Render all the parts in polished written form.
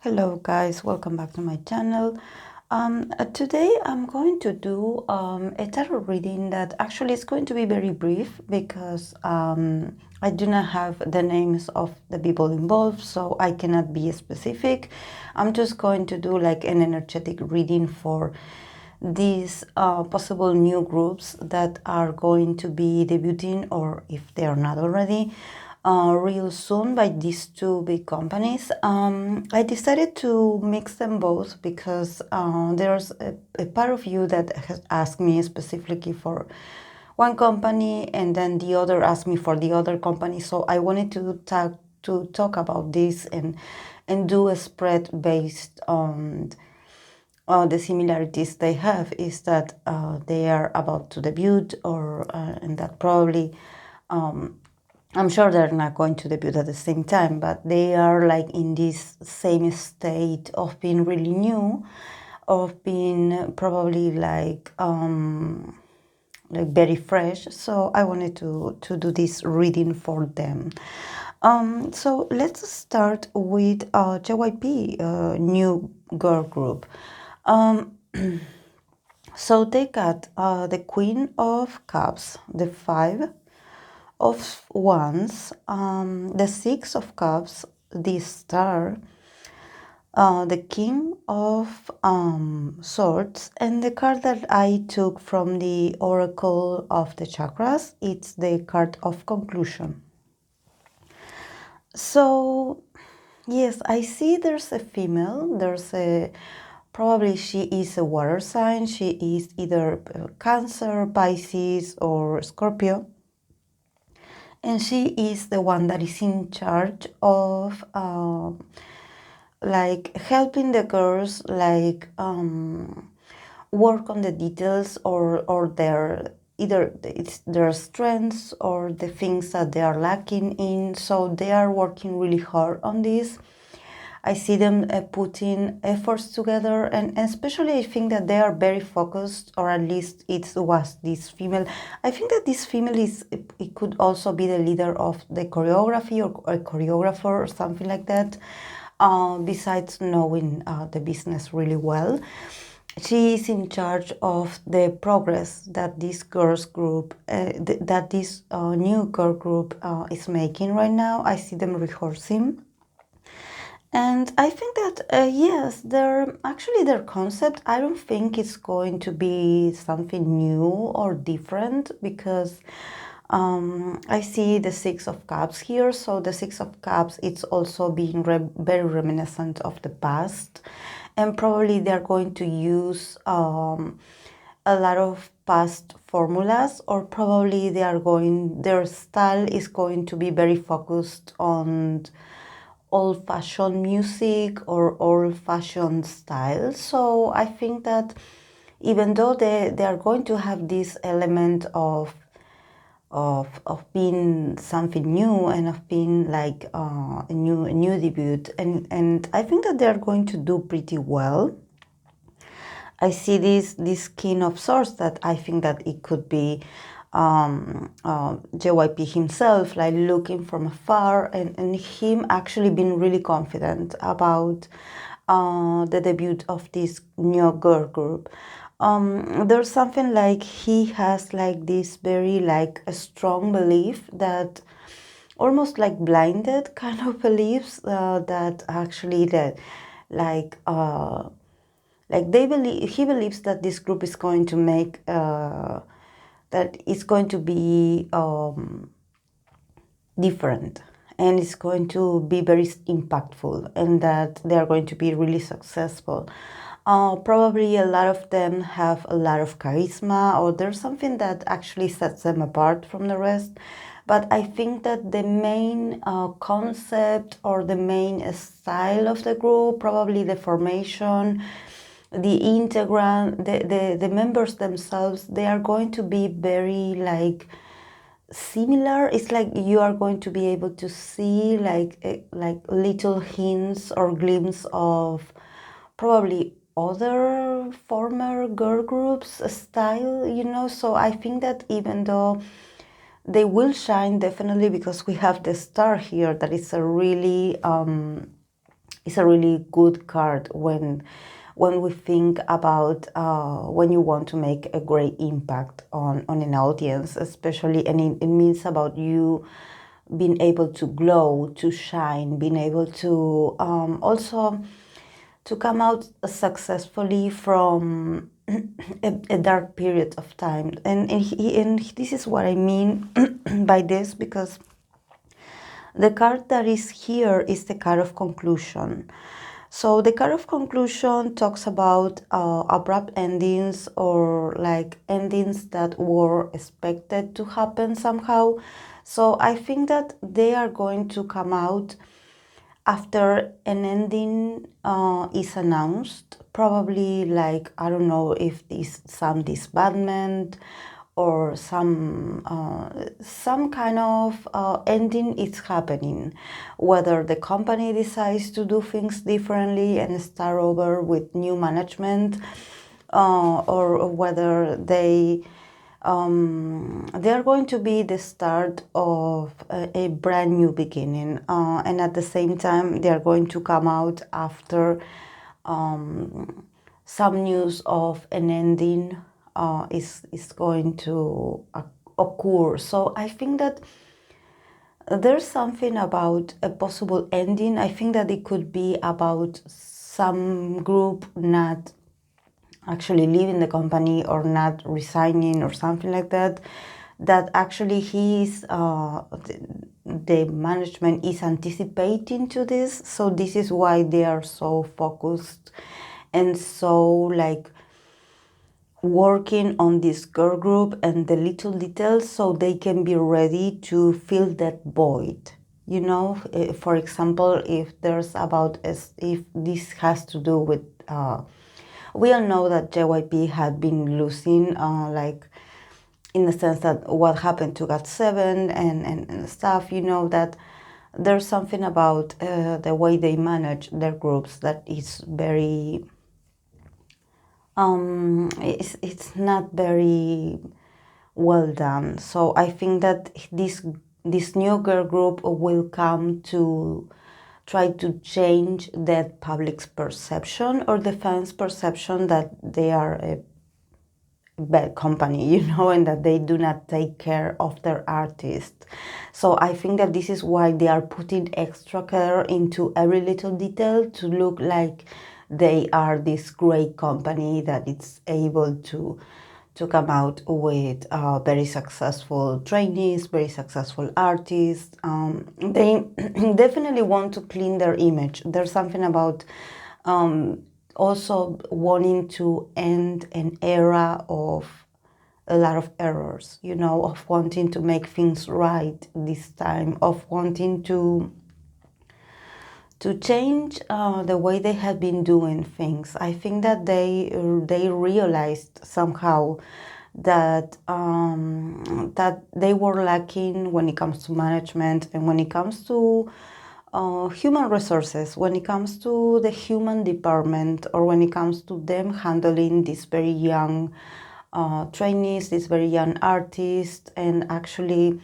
Hello guys, welcome back to my channel. Today I'm going to do a tarot reading that actually is going to be very brief because I do not have the names of the people involved, so I cannot be specific. I'm just going to do like an energetic reading for these possible new groups that are going to be debuting, or if they are not already, real soon by these two big companies. I decided to mix them both because there's a part of you that has asked me specifically for one company, and then the other asked me for the other company. So I wanted to talk about this and do a spread based on the similarities they have. Is that they are about to debut, or and that probably I'm sure they're not going to debut at the same time, but they are like in this same state of being really new, of being probably like very fresh. So I wanted to do this reading for them. So let's start with JYP, new girl group. So they got the Queen of Cups, the Five of Wands, the Six of Cups, the Star, the King of Swords, and the card that I took from the Oracle of the Chakras, it's the card of Conclusion. So, yes, I see there's a female, probably she is a water sign, she is either Cancer, Pisces, or Scorpio. And she is the one that is in charge of like helping the girls like work on the details, or their either it's their strengths or the things that they are lacking in. So they are working really hard on this. I see them putting efforts together, and especially I think that they are very focused, or at least it was this female. I think that this female it could also be the leader of the choreography, or a choreographer or something like that, besides knowing the business really well. She is in charge of the progress that this girls group, that this new girl group is making right now. I see them rehearsing. And I think that, yes, their concept, I don't think it's going to be something new or different, because I see the Six of Cups here. So the Six of Cups, it's also being very reminiscent of the past. And probably they're going to use a lot of past formulas, or probably their style is going to be very focused on old-fashioned music or old-fashioned style. So I think that even though they are going to have this element of being something new, and of being like a new debut, and I think that they are going to do pretty well. I see this King of Swords, that I think that it could be JYP himself, like looking from afar, and him actually being really confident about the debut of this new girl group. There's something like he has like this very like a strong belief, that almost like blinded kind of beliefs, that actually that like he believes that this group is going to make that it's going to be different, and it's going to be very impactful, and that they are going to be really successful. Probably a lot of them have a lot of charisma, or there's something that actually sets them apart from the rest. But I think that the main concept, or the main style of the group, probably the formation, the integrant, the members themselves, they are going to be very like similar. It's like you are going to be able to see like little hints or glimpses of probably other former girl groups style. So I think that even though they will shine definitely, because we have the Star here, that is a really it's a really good card when we think about when you want to make a great impact on an audience, especially, and it means about you being able to glow, to shine, being able to also to come out successfully from a dark period of time. And this is what I mean by this, because the card that is here is the card of conclusion. So the card of conclusion talks about abrupt endings, or like endings that were expected to happen somehow. So I think that they are going to come out after an ending is announced. Probably, like, I don't know if this some disbandment or some kind of ending is happening, whether the company decides to do things differently and start over with new management, or whether they're going to be the start of a brand new beginning, and at the same time they are going to come out after some news of an ending is going to occur. So I think that there's something about a possible ending. I think that it could be about some group not actually leaving the company or not resigning or something like that, that actually the management is anticipating to this. So this is why they are so focused and so like working on this girl group and the little details, so they can be ready to fill that void. You know, for example, if there's about if this has to do with we all know that JYP had been losing, like, in the sense that what happened to GOT7 and stuff, you know, that there's something about the way they manage their groups that is very, it's not very well done. So I think that this new girl group will come to try to change that public's perception or the fans' perception that they are a bad company, you know, and that they do not take care of their artists. So I think that this is why they are putting extra care into every little detail to look like they are this great company that is able to come out with very successful trainees, very successful artists. They definitely want to clean their image. There's something about also wanting to end an era of a lot of errors, you know, of wanting to make things right this time, of wanting to change the way they have been doing things. I think that they realized somehow that that they were lacking when it comes to management and when it comes to human resources, when it comes to the human department, or when it comes to them handling these very young trainees, these very young artists. And actually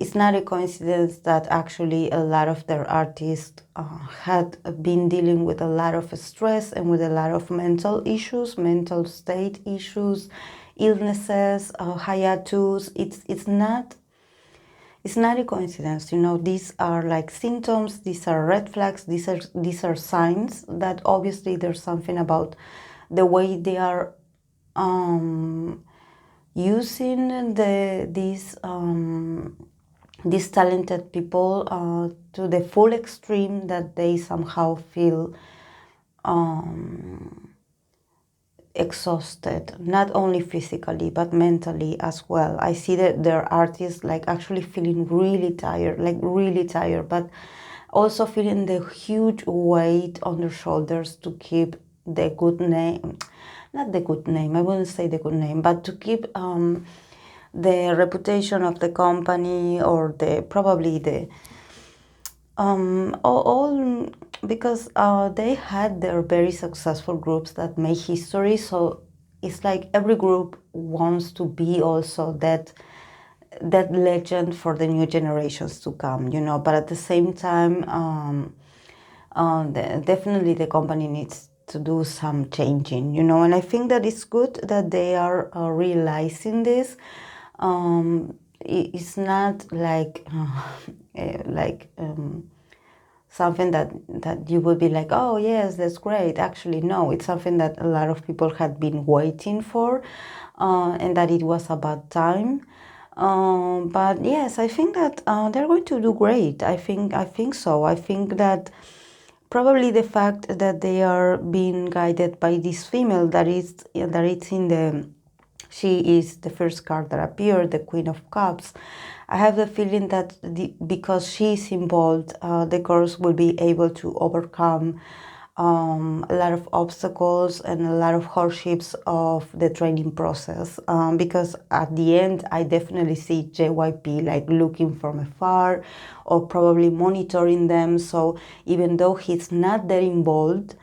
it's not a coincidence that actually a lot of their artists had been dealing with a lot of stress and with a lot of mental issues, mental state issues, illnesses, hiatus. It's not a coincidence, you know. These are like symptoms, these are red flags, these are signs that obviously there's something about the way they are using these talented people to the full extreme, that they somehow feel exhausted, not only physically but mentally as well. I see that there are artists like actually feeling really tired, but also feeling the huge weight on their shoulders to keep the good name, not the good name, I wouldn't say the good name, but to keep the reputation of the company, or probably the all because they had their very successful groups that made history. So it's like every group wants to be also that that legend for the new generations to come, you know. But at the same time, definitely the company needs to do some changing, you know. And I think that it's good that they are realizing this. It's not like something that you would be like, oh yes, that's great. Actually, no, it's something that a lot of people had been waiting for, and that it was about time. But yes, I think that they're going to do great. I think so. I think that probably the fact that they are being guided by this female that it's in the, she is the first card that appeared, the Queen of Cups. I have the feeling that because she is involved, the girls will be able to overcome a lot of obstacles and a lot of hardships of the training process. Because at the end, I definitely see JYP like looking from afar or probably monitoring them. So even though he's not that involved,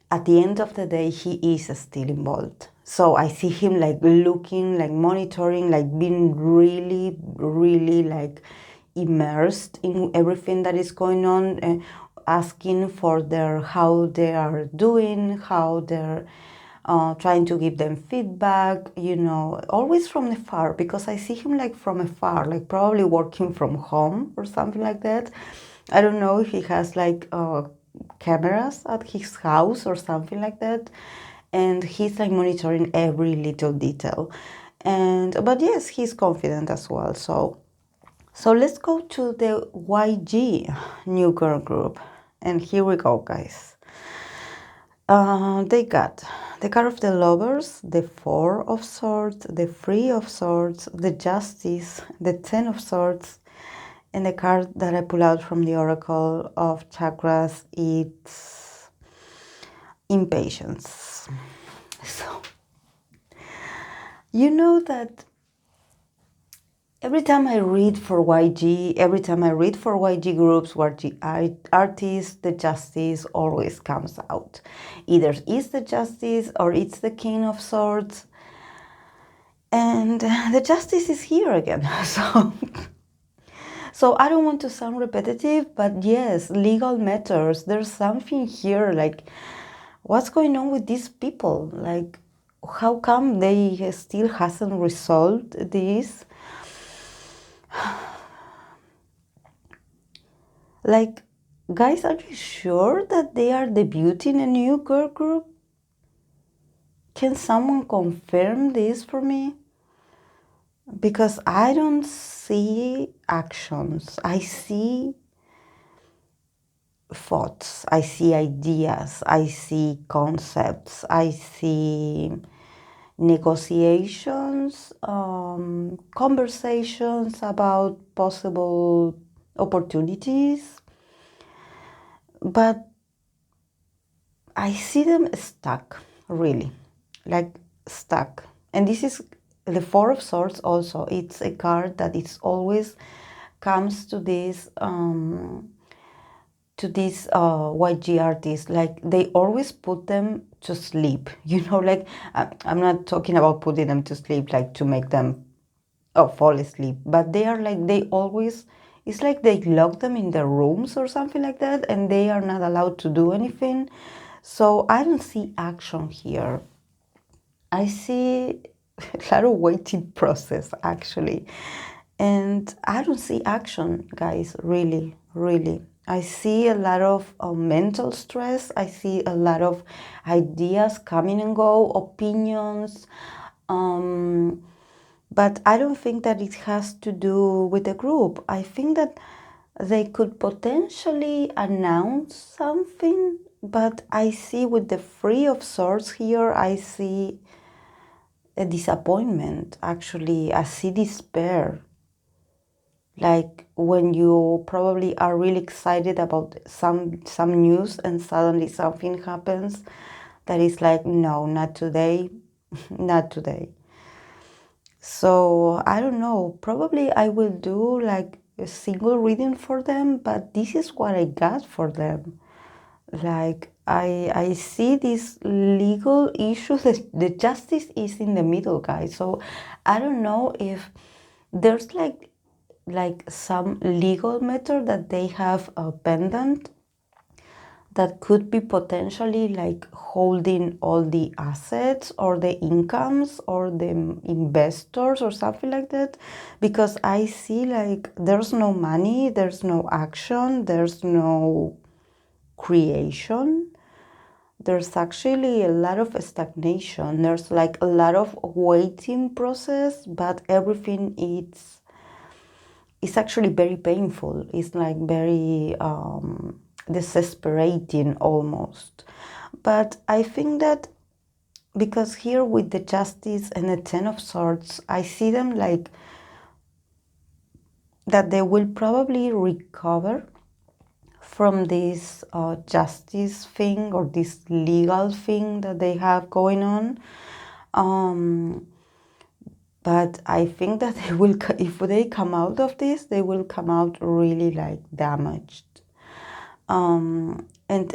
at the end of the day, he is still involved. So I see him like looking, like monitoring, like being really, really like immersed in everything that is going on, asking for their how they are doing, how they're trying to give them feedback, you know, always from afar, because I see him like from afar, like probably working from home or something like that. I don't know if he has like cameras at his house or something like that, and he's like monitoring every little detail. And but yes, he's confident as well. So let's go to the YG new girl group, and here we go, guys. They got the card of the lovers, the Four of Swords, the Three of Swords, the Justice, the Ten of Swords, and the card that I pull out from the Oracle of Chakras, it's impatience. So, you know that every time I read for YG, every time I read for YG groups, YG artists, the Justice always comes out. Either it's the Justice or it's the King of Swords. And the Justice is here again. So I don't want to sound repetitive, but yes, legal matters. There's something here, like, what's going on with these people? Like, how come they still hasn't resolved this? Like, guys, are you sure that they are debuting a new girl group? Can someone confirm this for me? Because I don't see actions. I see thoughts, I see ideas, I see concepts, I see negotiations, conversations about possible opportunities, but I see them stuck, really, like stuck. And this is the Four of Swords also. It's a card that it's always comes to this YG artists, like they always put them to sleep, you know, like I'm not talking about putting them to sleep like to make them fall asleep, but they are like, they always, it's like they lock them in their rooms or something like that, and they are not allowed to do anything. So I don't see action here. I see a lot of waiting process actually, and I don't see action, guys, really, really. I see a lot of mental stress. I see a lot of ideas coming and go, opinions. But I don't think that it has to do with the group. I think that they could potentially announce something, but I see with the Three of Swords here, I see a disappointment, actually. I see despair. Like when you probably are really excited about some news and suddenly something happens that is like, no, not today, not today. So I don't know, probably I will do like a single reading for them, but this is what I got for them. Like I see this legal issue, the justice is in the middle, guys. So I don't know if there's like some legal matter that they have pendant that could be potentially like holding all the assets or the incomes or the investors or something like that, because I see like there's no money, there's no action, there's no creation. There's actually a lot of stagnation. There's like a lot of waiting process, but everything it's actually very painful. It's like very desesperating almost. But I think that because here with the Justice and the Ten of Swords, I see them like that they will probably recover from this justice thing or this legal thing that they have going on. But I think that they will, if they come out of this, they will come out really like damaged. And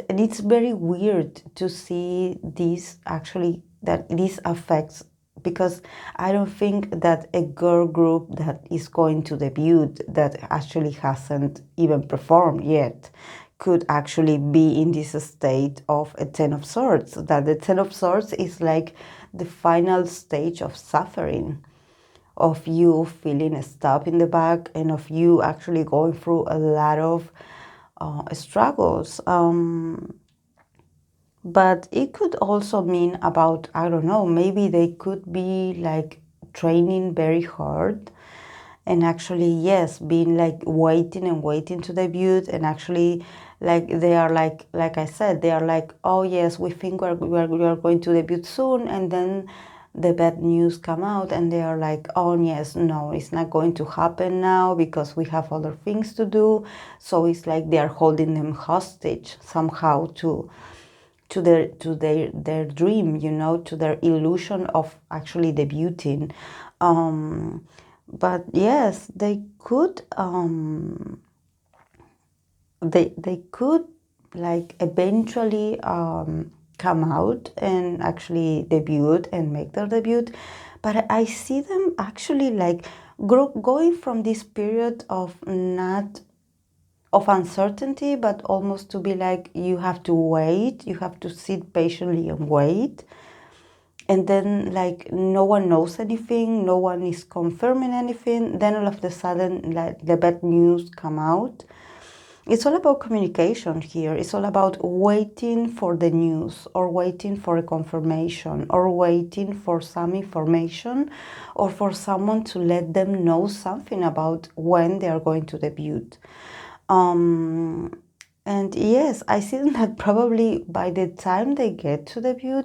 it's very weird to see this actually, that this affects, because I don't think that a girl group that is going to debut, that actually hasn't even performed yet, could actually be in this state of a Ten of Swords. That the Ten of Swords is like the final stage of suffering, of you feeling a stab in the back, and of you actually going through a lot of struggles. But it could also mean about, I don't know, maybe they could be like training very hard and actually, yes, being like waiting and waiting to debut, and actually like they are like I said, they are like, oh yes, we think we are going to debut soon, and then the bad news come out and they are like, oh yes, no, it's not going to happen now because we have other things to do. So it's like they are holding them hostage somehow to their dream, you know, to their illusion of actually debuting. But yes, they could they could like eventually come out and actually debut and make their debut. But I see them actually like going from this period of not of uncertainty, but almost to be like, you have to wait, you have to sit patiently and wait. And then like no one knows anything, no one is confirming anything. Then all of a sudden, like the bad news come out. It's all about communication here. It's all about waiting for the news, or waiting for a confirmation, or waiting for some information, or for someone to let them know something about when they are going to debut. And yes, I see them that probably by the time they get to debut,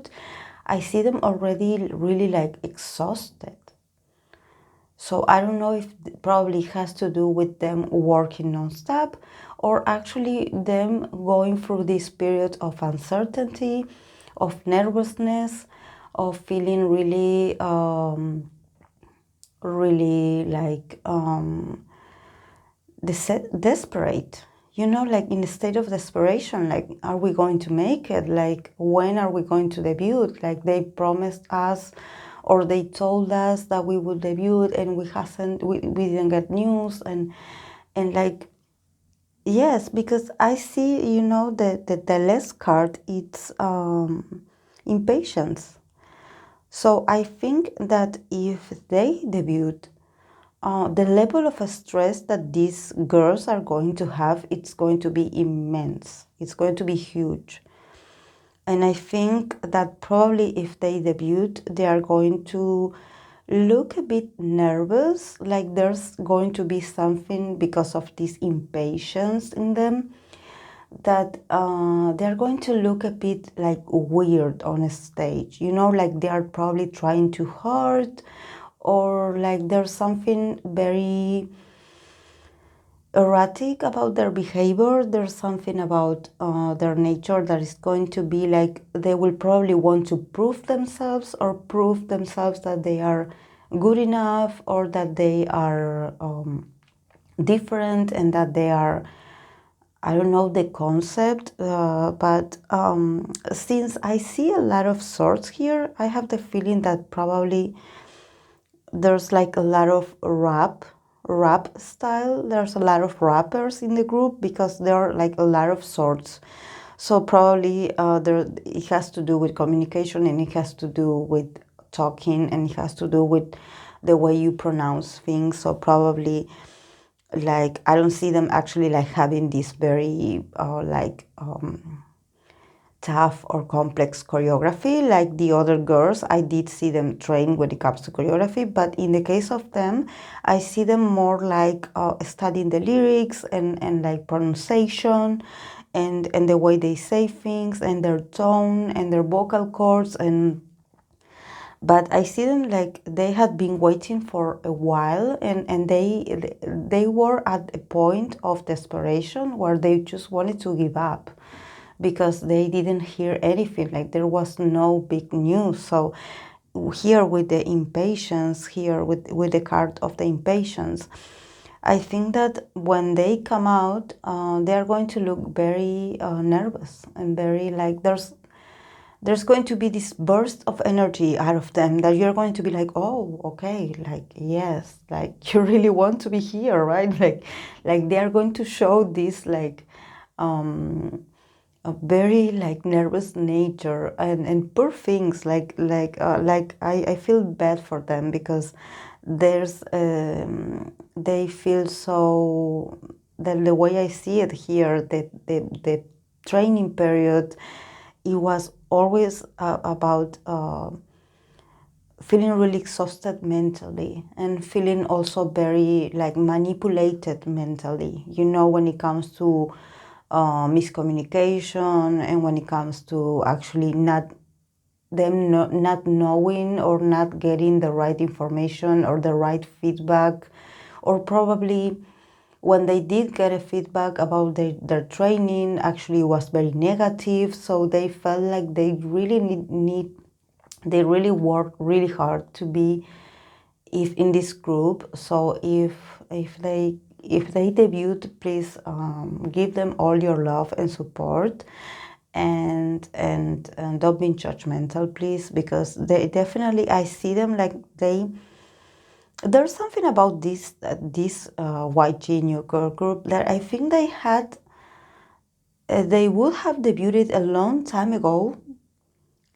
I see them already really like exhausted. So I don't know if it probably has to do with them working non-stop, or actually them going through this period of uncertainty, of nervousness, of feeling really, really like desperate. You know, like in a state of desperation, like, are we going to make it? Like, when are we going to debut? Like, they promised us, or they told us that we would debut, and we didn't get news, and like, yes, because I see, you know, the last card, it's impatience. So I think that if they debut, the level of stress that these girls are going to have, it's going to be immense. It's going to be huge. And I think that probably if they debut, they are going to look a bit nervous, like there's going to be something because of this impatience in them, that they're going to look a bit like weird on a stage, you know, like they are probably trying too hard, or like there's something very erratic about their behavior. There's something about their nature that is going to be like they will probably want to prove themselves, or prove themselves that they are good enough, or that they are different, and that they are, I don't know the concept, but since I see a lot of swords here, I have the feeling that probably there's like a lot of rap rap style. There's a lot of rappers in the group because there are like a lot of sorts. So probably it has to do with communication, and it has to do with talking, and it has to do with the way you pronounce things. So probably like I don't see them actually like having this very tough or complex choreography like the other girls. I did see them train when it comes to choreography, but in the case of them, I see them more like studying the lyrics and like pronunciation and the way they say things and their tone and their vocal cords. And but I see them like they had been waiting for a while, and they were at a point of desperation where they just wanted to give up because they didn't hear anything, like there was no big news. So here with the impatience, here with the card of the impatience, I think that when they come out, they are going to look very nervous and very like there's going to be this burst of energy out of them that you're going to be like, oh, okay, like, yes, like you really want to be here, right? Like they are going to show this like a very like nervous nature, and poor things like I feel bad for them because there's they feel so that the way I see it here, the training period, it was always about feeling really exhausted mentally and feeling also very like manipulated mentally, you know, when it comes to miscommunication, and when it comes to actually not knowing or not getting the right information or the right feedback, or probably when they did get a feedback about their training, actually was very negative. So they felt like they really they really worked really hard to be if in this group. So if they debut, please give them all your love and support, and don't be judgmental, please, because they definitely, I see them like there's something about this YG new girl group that I think they had they would have debuted a long time ago.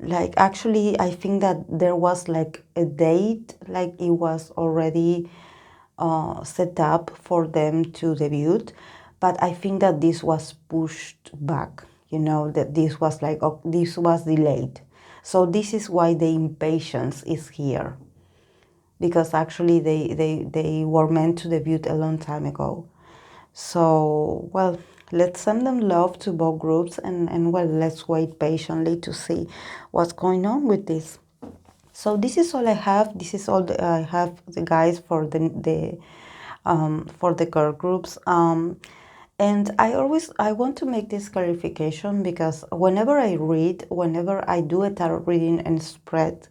Like actually I think that there was like a date, like it was already set up for them to debut, but I think that this was pushed back, you know, that this was like, oh, this was delayed. So this is why the impatience is here, because actually they were meant to debut a long time ago. So, well, let's send them love to both groups, and well, let's wait patiently to see what's going on with this. So this is all I have. This is all I have, the guys, for the girl groups. And I want to make this clarification because whenever I do a tarot reading and spread,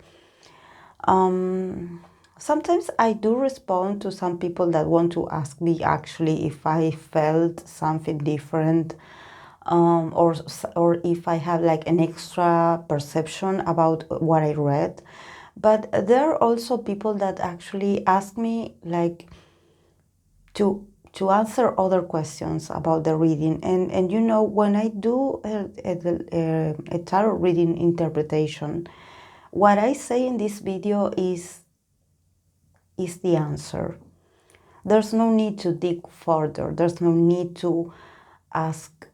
sometimes I do respond to some people that want to ask me actually if I felt something different, or if I have like an extra perception about what I read. But there are also people that actually ask me like to answer other questions about the reading, and you know, when I do a tarot reading interpretation, what I say in this video is the answer. There's no need to dig further. There's no need to ask,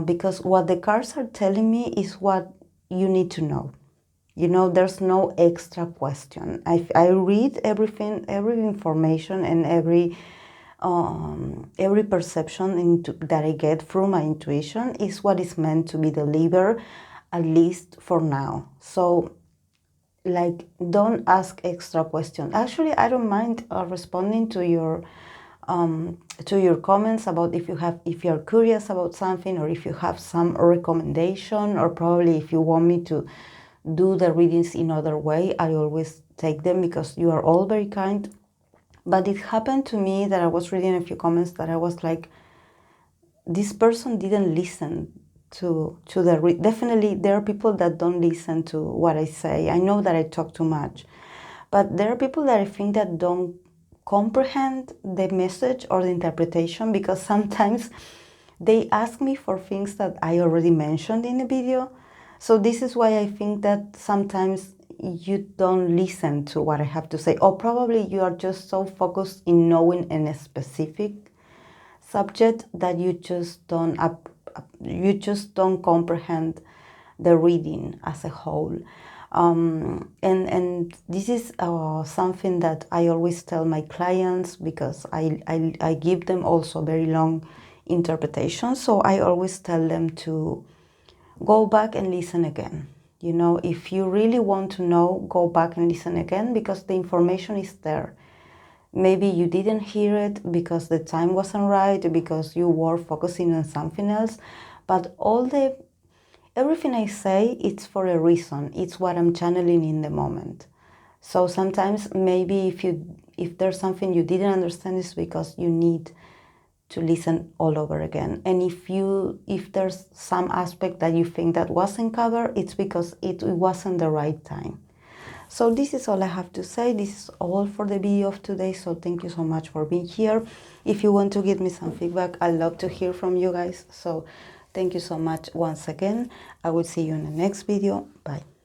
because what the cards are telling me is what you need to know. You know, there's no extra question. I read everything, every information, and every perception that I get through my intuition is what is meant to be delivered, at least for now. So like, don't ask extra questions. Actually, I don't mind responding to your comments about if you're curious about something, or if you have some recommendation, or probably if you want me to do the readings in other way. I always take them because you are all very kind. But it happened to me that I was reading a few comments that I was like, this person didn't listen to definitely there are people that don't listen to what I say. I know that I talk too much, but there are people that I think that don't comprehend the message or the interpretation, because sometimes they ask me for things that I already mentioned in the video. So this is why I think that sometimes you don't listen to what I have to say, or probably you are just so focused in knowing a specific subject that you just don't comprehend the reading as a whole. And this is something that I always tell my clients, because I give them also very long interpretations. So I always tell them to go back and listen again. You know, if you really want to know, go back and listen again, because the information is there. Maybe you didn't hear it because the time wasn't right, because you were focusing on something else, but everything I say, it's for a reason. It's what I'm channeling in the moment. So sometimes maybe if there's something you didn't understand, it's because you need to listen all over again. And if there's some aspect that you think that wasn't covered, it's because it wasn't the right time. So this is all I have to say. This is all for the video of today. So thank you so much for being here. If you want to give me some feedback, I'd love to hear from you guys. So thank you so much once again. I will see you in the next video. Bye.